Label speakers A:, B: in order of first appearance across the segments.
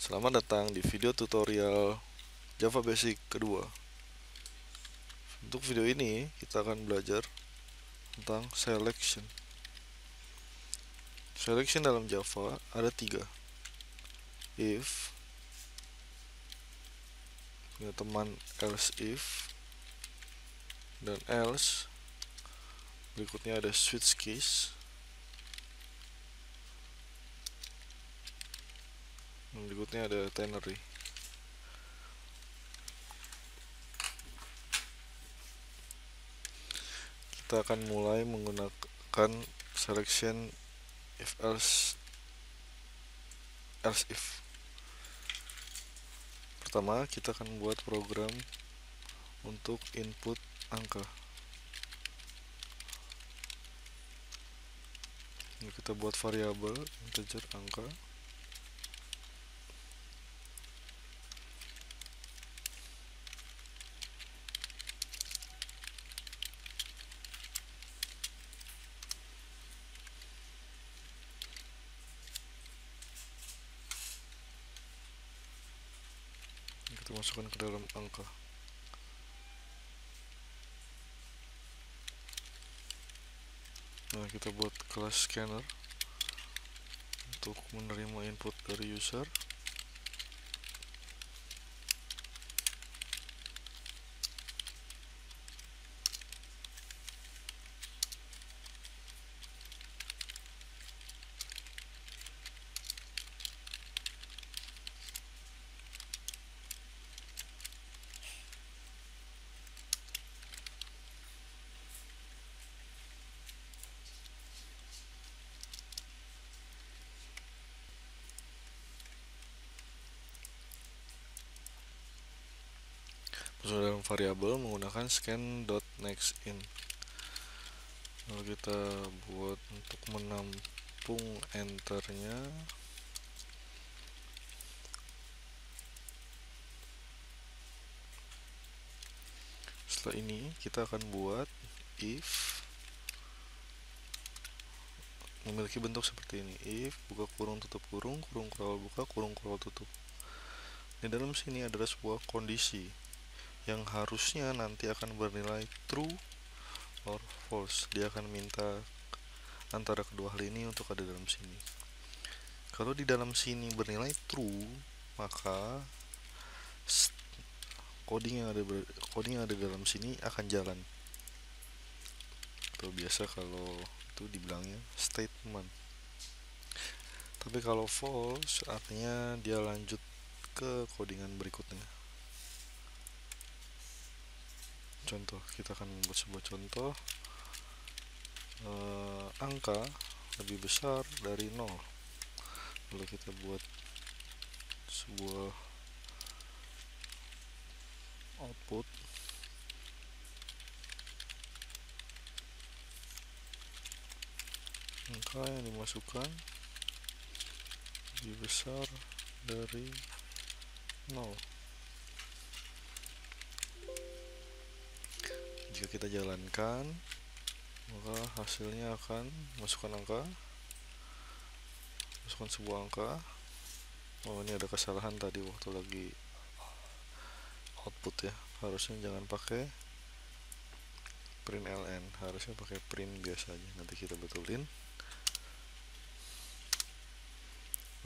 A: Selamat datang di video tutorial Java Basic kedua. Untuk video ini kita akan belajar tentang selection. Selection dalam Java ada tiga. If, punya teman else if, dan else. Berikutnya ada switch case, dan berikutnya ada ternary. Kita akan mulai menggunakan selection if else if. Pertama, kita akan buat program untuk input angka. Kita buat variabel integer angka. Kita masukkan ke dalam angka. Nah, kita buat kelas scanner untuk menerima input dari user. Masuk dalam variabel menggunakan scan.nextIn. Lalu kita buat untuk menampung enternya. Setelah ini kita akan buat if memiliki bentuk seperti ini. If buka kurung tutup kurung, kurung kurawal buka, kurung kurawal tutup. Di dalam sini adalah sebuah kondisi yang harusnya nanti akan bernilai true or false. Dia akan minta antara kedua hal ini untuk ada dalam sini. Kalau di dalam sini bernilai true, maka coding yang ada dalam sini akan jalan. Atau biasa kalau itu dibilangnya statement. Tapi kalau false artinya dia lanjut ke codingan berikutnya. Contoh, kita akan membuat sebuah contoh. Angka lebih besar dari 0. Lalu kita buat sebuah output. Angka yang dimasukkan lebih besar dari 0. Jika kita jalankan, maka hasilnya akan masukkan sebuah angka. Oh, ini ada kesalahan tadi waktu lagi output ya. Harusnya jangan pakai print ln, harusnya pakai print biasa aja. Nanti kita betulin.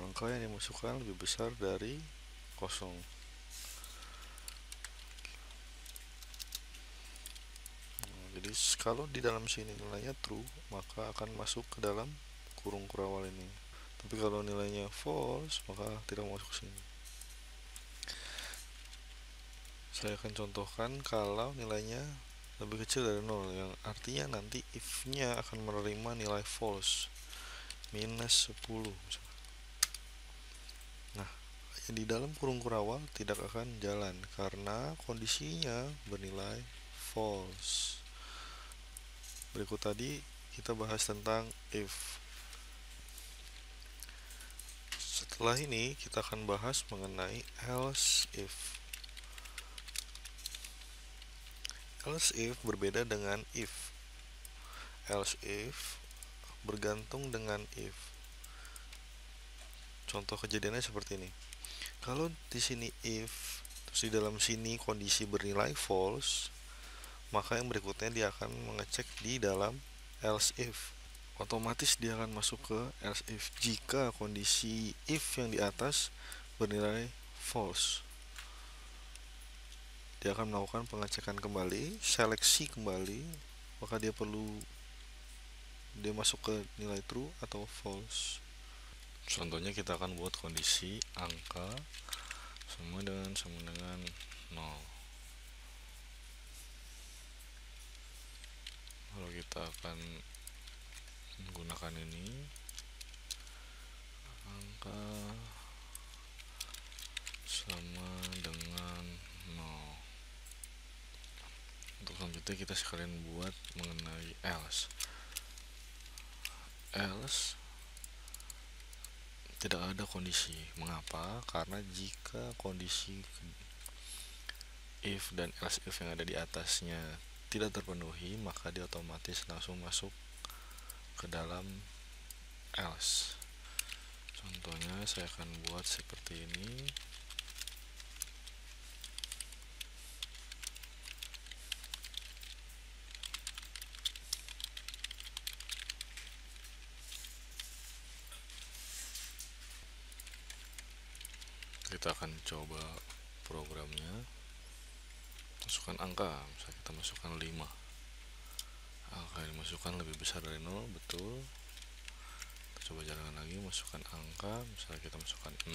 A: Angka yang dimasukkan lebih besar dari 0. Jadi kalau di dalam sini nilainya true, maka akan masuk ke dalam kurung kurawal ini. Tapi kalau nilainya false, maka tidak masuk sini. Saya akan contohkan kalau nilainya lebih kecil dari 0, yang artinya nanti if-nya akan menerima nilai false, minus 10 misalnya. Nah, di dalam kurung kurawal tidak akan jalan karena kondisinya bernilai false. Berikut tadi kita bahas tentang if. Setelah ini kita akan bahas mengenai else if. Else if berbeda dengan if. Else if bergantung dengan if. Contoh kejadiannya seperti ini. Kalau di sini if, terus di dalam sini kondisi bernilai false, maka yang berikutnya dia akan mengecek di dalam else if. Otomatis dia akan masuk ke else if jika kondisi if yang di atas bernilai false. Dia akan melakukan pengecekan kembali, seleksi kembali, maka dia masuk ke nilai true atau false. Contohnya kita akan buat kondisi angka sama dengan 0. Lalu kita akan menggunakan ini, angka sama dengan 0. Untuk selanjutnya kita sekalian buat mengenai else tidak ada kondisi. Mengapa? Karena jika kondisi if dan else if yang ada di atasnya tidak terpenuhi, maka dia otomatis langsung masuk ke dalam else. Contohnya saya akan buat seperti ini. Kita akan coba programnya. Masukkan angka, misalnya kita masukkan 5. Angka yang dimasukkan lebih besar dari 0, betul. Kita coba jalankan lagi, masukkan angka, misalnya kita masukkan 0,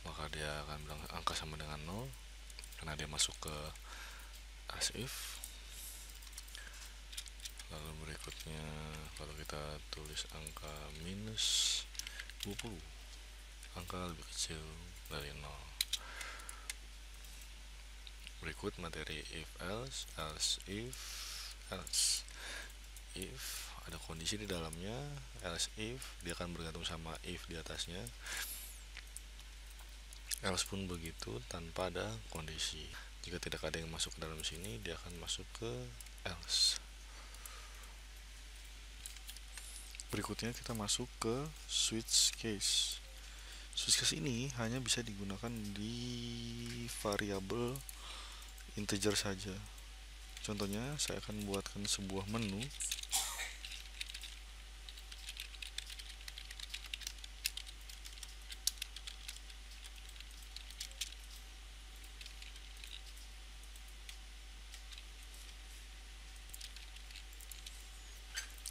A: maka dia akan bilang angka sama dengan 0 karena dia masuk ke as if. Lalu berikutnya kalau kita tulis angka minus 20, angka lebih kecil dari 0. Berikut materi if else if ada kondisi di dalamnya, else if dia akan bergantung sama if di atasnya, else pun begitu tanpa ada kondisi. Jika tidak ada yang masuk ke dalam sini, dia akan masuk ke else. Berikutnya kita masuk ke switch case. Switch case ini hanya bisa digunakan di variabel integer saja. Contohnya saya akan buatkan sebuah menu.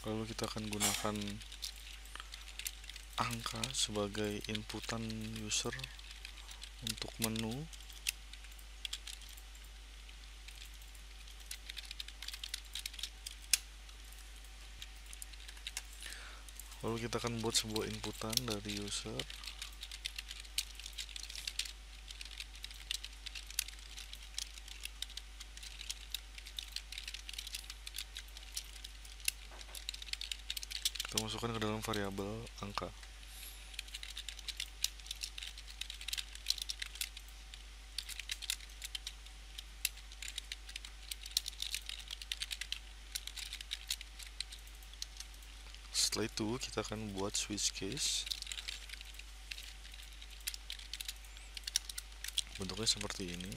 A: Lalu kita akan gunakan angka sebagai inputan user untuk menu. Lalu kita akan buat sebuah inputan dari user. Kita masukkan ke dalam variabel angka. Setelah itu kita akan buat switch case. Bentuknya seperti ini.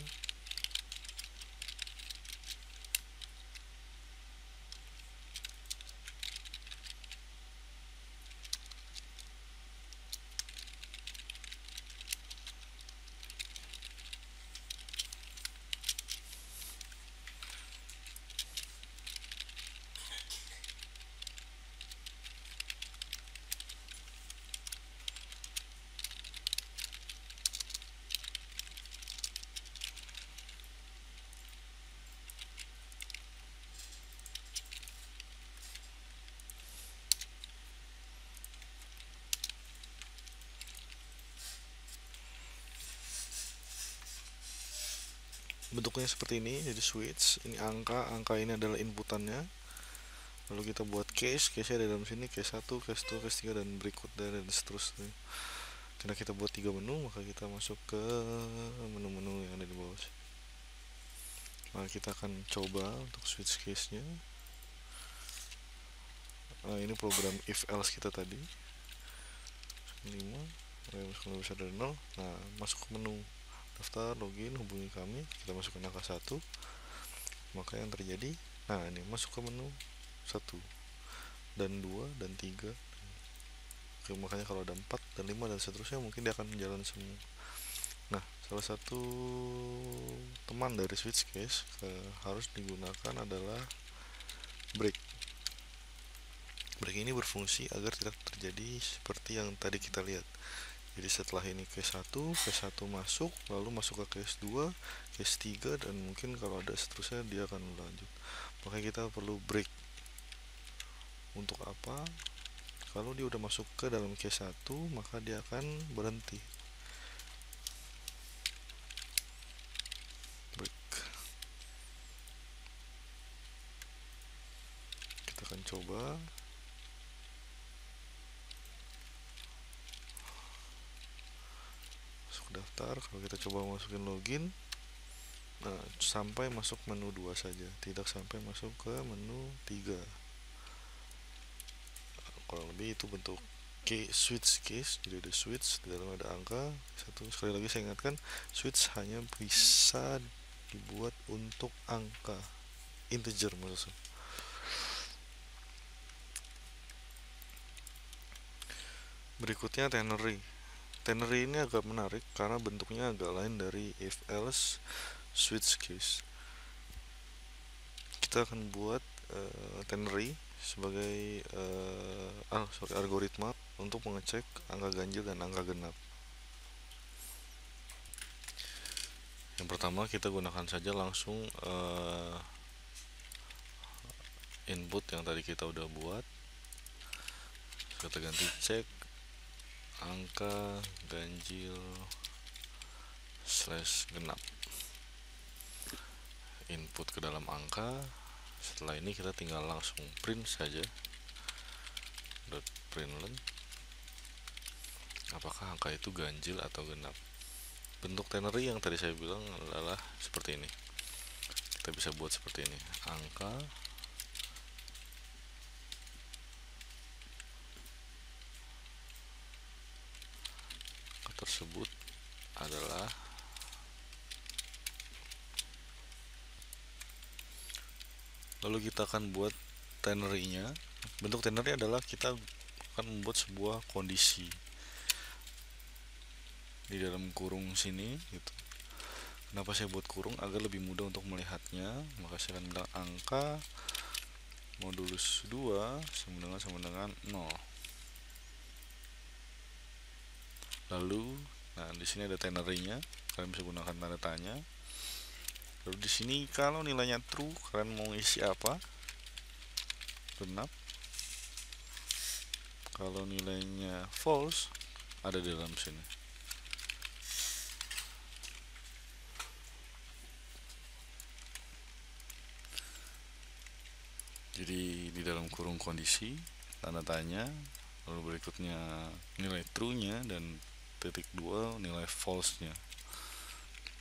A: Bentuknya seperti ini, jadi switch. Ini angka ini adalah inputannya. Lalu kita buat case ada dalam sini, case 1, case 2, case 3 dan berikutnya dan seterusnya. Karena kita buat 3 menu, maka kita masuk ke menu-menu yang ada di bawah. Maka kita akan coba untuk switch case-nya. Nah, ini program if else kita tadi. 5 lebih besar dari 0. Nah, masuk ke menu daftar, login, hubungi kami, kita masukkan angka 1, maka yang terjadi, nah ini masuk ke menu 1 dan 2 dan 3. Oke, makanya kalau ada 4 dan 5 dan seterusnya mungkin dia akan jalan semua. Nah, salah satu teman dari switch case harus digunakan adalah break. Break ini berfungsi agar tidak terjadi seperti yang tadi kita lihat. Jadi setelah ini case 1 masuk, lalu masuk ke case 2, case 3, dan mungkin kalau ada seterusnya dia akan lanjut. Makanya kita perlu break. Untuk apa? Kalau dia udah masuk ke dalam case 1, maka dia akan berhenti. Break. Kita akan coba. Masuk daftar, kalau kita coba masukin login, nah, sampai masuk menu 2 saja, tidak sampai masuk ke menu 3. Kurang lebih itu bentuk switch case. Jadi ada switch, di dalam ada angka 1. Sekali lagi saya ingatkan, switch hanya bisa dibuat untuk angka integer maksudnya. Berikutnya ternary. Ternary ini agak menarik karena bentuknya agak lain dari if else switch case. Kita akan buat ternary sebagai algoritma untuk mengecek angka ganjil dan angka genap. Yang pertama kita gunakan saja langsung input yang tadi kita udah buat. Kita ganti cek angka ganjil / genap, input ke dalam angka. Setelah ini kita tinggal langsung print saja, .println apakah angka itu ganjil atau genap. Bentuk ternary yang tadi saya bilang adalah seperti ini. Kita bisa buat seperti ini, angka tersebut adalah lalu kita akan buat ternary-nya. Bentuk ternary adalah kita akan membuat sebuah kondisi di dalam kurung sini gitu. Kenapa saya buat kurung? Agar lebih mudah untuk melihatnya. Maka saya akan bilang angka modulus 2 sama dengan 0. Lalu, nah di sini ada ternary-nya, kalian bisa gunakan tanda tanya. Lalu di sini kalau nilainya true, kalian mau isi apa? Genap. Kalau nilainya false, ada di dalam sini. Jadi di dalam kurung kondisi, tanda tanya, lalu berikutnya nilai true-nya, dan titik 2 nilai false-nya.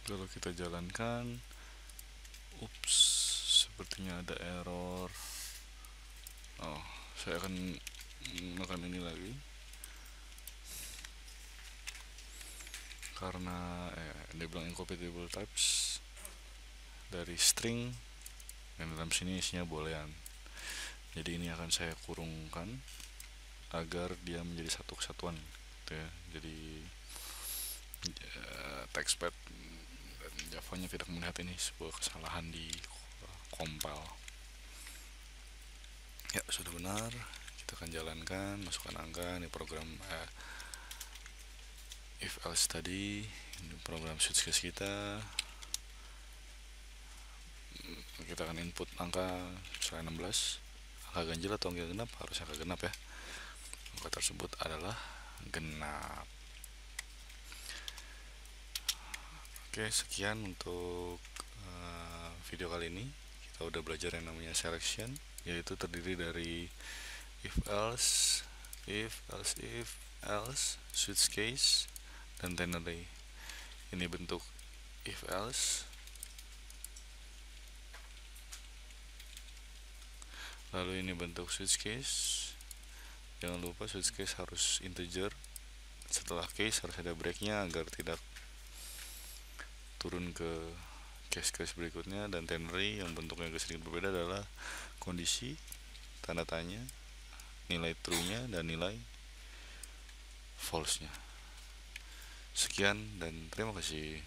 A: Kalau kita jalankan, ups, sepertinya ada error. Oh, saya akan menggunakan ini lagi karena dia bilang incompatible types dari string, dan dalam sini isinya boolean. Jadi ini akan saya kurungkan agar dia menjadi satu kesatuan gitu ya. Jadi TextPad dan Java-nya tidak melihat ini sebuah kesalahan di compile. Ya, sudah benar. Kita akan jalankan, masukkan angka. Ini program if else tadi. Ini program switch case kita. Kita akan input angka misalnya 16. Angka ganjil atau angka genap? Harus angka genap ya. Angka tersebut adalah genap. Oke, sekian untuk video kali ini. Kita udah belajar yang namanya selection, yaitu terdiri dari if else, switch case, dan ternary. Ini bentuk if else. Lalu ini bentuk switch case. Jangan lupa switch case harus integer Setelah case harus ada breaknya agar tidak turun ke case-case berikutnya. Dan ternary yang bentuknya agak sedikit berbeda adalah kondisi, tanda tanya, nilai true-nya, dan nilai false-nya. Sekian dan terima kasih.